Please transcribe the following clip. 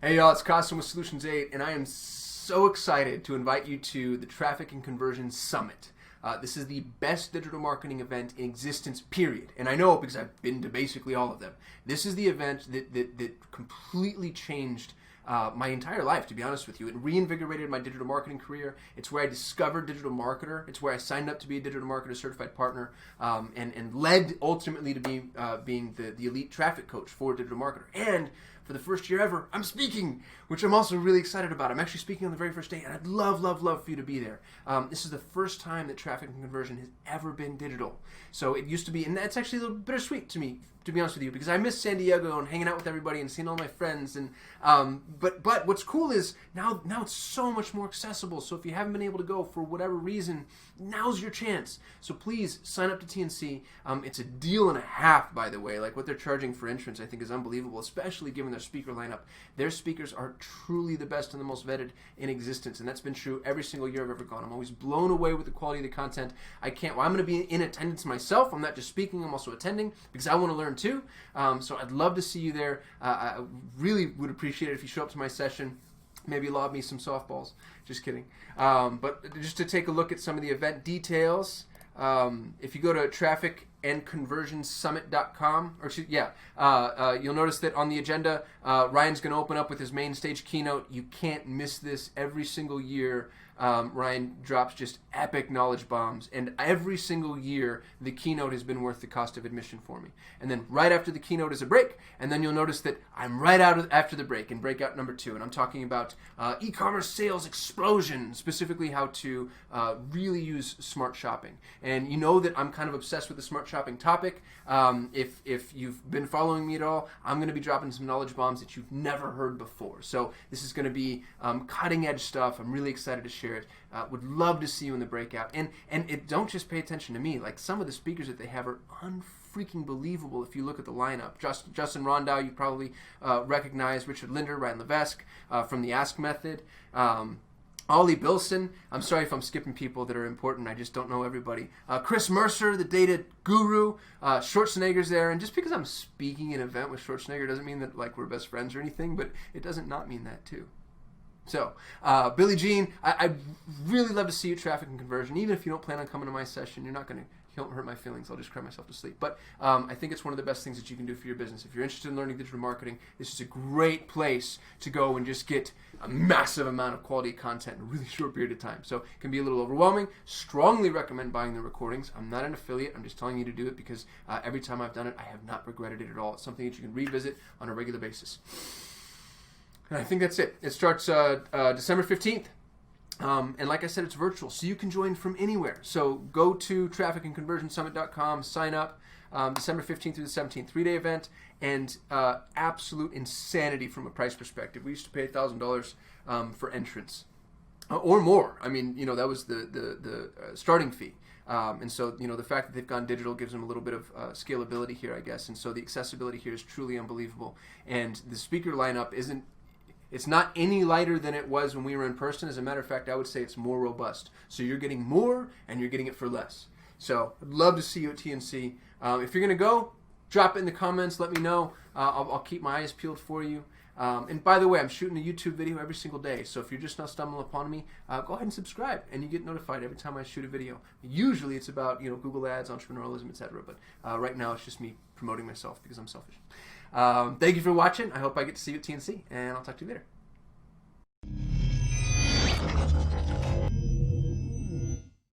Hey y'all, it's Kasim with Solutions 8, and I am so excited to invite you to the Traffic and Conversion Summit. This is the best digital marketing event in existence, period. And I know because I've been to basically all of them. This is the event that completely changed my entire life, to be honest with you. It reinvigorated my digital marketing career. It's where I discovered Digital Marketer. It's where I signed up to be a Digital Marketer certified partner and led ultimately to being the elite traffic coach for Digital Marketer. And for the first year ever, I'm speaking, which I'm also really excited about. I'm actually speaking on the very first day, and I'd love for you to be there. This is the first time that traffic and conversion has ever been digital. So it used to be, and that's actually a little bittersweet to me, to be honest with you, because I miss San Diego and hanging out with everybody and seeing all my friends. And but what's cool is now it's so much more accessible. So if you haven't been able to go for whatever reason, now's your chance. So please sign up to TNC. It's a deal and a half, by the way. Like what they're charging for entrance, I think is unbelievable, especially given their speaker lineup. Their speakers are truly the best and the most vetted in existence, and that's been true every single year I've ever gone. I'm always blown away with the quality of the content. I'm going to be in attendance myself. I'm not just speaking, I'm also attending because I want to learn too. So I'd love to see you there. I really would appreciate it if you show up to my session. Maybe lob me some softballs. Just kidding. But just to take a look at some of the event details, if you go to trafficandconversionsummit.com, you'll notice that on the agenda, Ryan's going to open up with his main stage keynote. You can't miss this every single year. Ryan drops just epic knowledge bombs, and every single year the keynote has been worth the cost of admission for me. And then right after the keynote is a break, and then you'll notice that I'm right out after the break in breakout number 2, and I'm talking about e-commerce sales explosion, specifically how to really use smart shopping. And you know that I'm kind of obsessed with the smart shopping topic. If you've been following me at all, I'm going to be dropping some knowledge bombs that you've never heard before. So this is going to be cutting edge stuff. I'm really excited to share it. Would love to see you in the breakout. And don't just pay attention to me. Like some of the speakers that they have are unfreaking believable if you look at the lineup. Justin Rondow, you probably recognize. Richard Linder, Ryan Levesque from the Ask Method. Ollie Bilson. I'm sorry if I'm skipping people that are important. I just don't know everybody. Chris Mercer, the data guru. Schwarzenegger's there. And just because I'm speaking at an event with Schwarzenegger doesn't mean that like we're best friends or anything, but it doesn't not mean that too. So, Billie Jean, I'd really love to see you at Traffic and Conversion. Even if you don't plan on coming to my session, you don't hurt my feelings. I'll just cry myself to sleep. But I think it's one of the best things that you can do for your business. If you're interested in learning digital marketing, this is a great place to go and just get a massive amount of quality content in a really short period of time. So it can be a little overwhelming. Strongly recommend buying the recordings. I'm not an affiliate. I'm just telling you to do it because every time I've done it, I have not regretted it at all. It's something that you can revisit on a regular basis. And I think that's it. It starts December 15th. And like I said, it's virtual, so you can join from anywhere. So go to trafficandconversionsummit.com, sign up, December 15th through the 17th, 3-day event, and absolute insanity from a price perspective. We used to pay $1,000 for entrance, or more. I mean, that was the starting fee. And so, the fact that they've gone digital gives them a little bit of scalability here, I guess. And so the accessibility here is truly unbelievable. And the speaker lineup it's not any lighter than it was when we were in person. As a matter of fact, I would say it's more robust. So you're getting more, and you're getting it for less. So I'd love to see you at TNC. If you're going to go, drop it in the comments. Let me know. I'll keep my eyes peeled for you. And by the way, I'm shooting a YouTube video every single day. So if you're just now stumbling upon me, go ahead and subscribe, and you get notified every time I shoot a video. Usually it's about Google Ads, entrepreneurialism, etc. But right now it's just me promoting myself because I'm selfish. Thank you for watching. I hope I get to see you at TNC, and I'll talk to you later.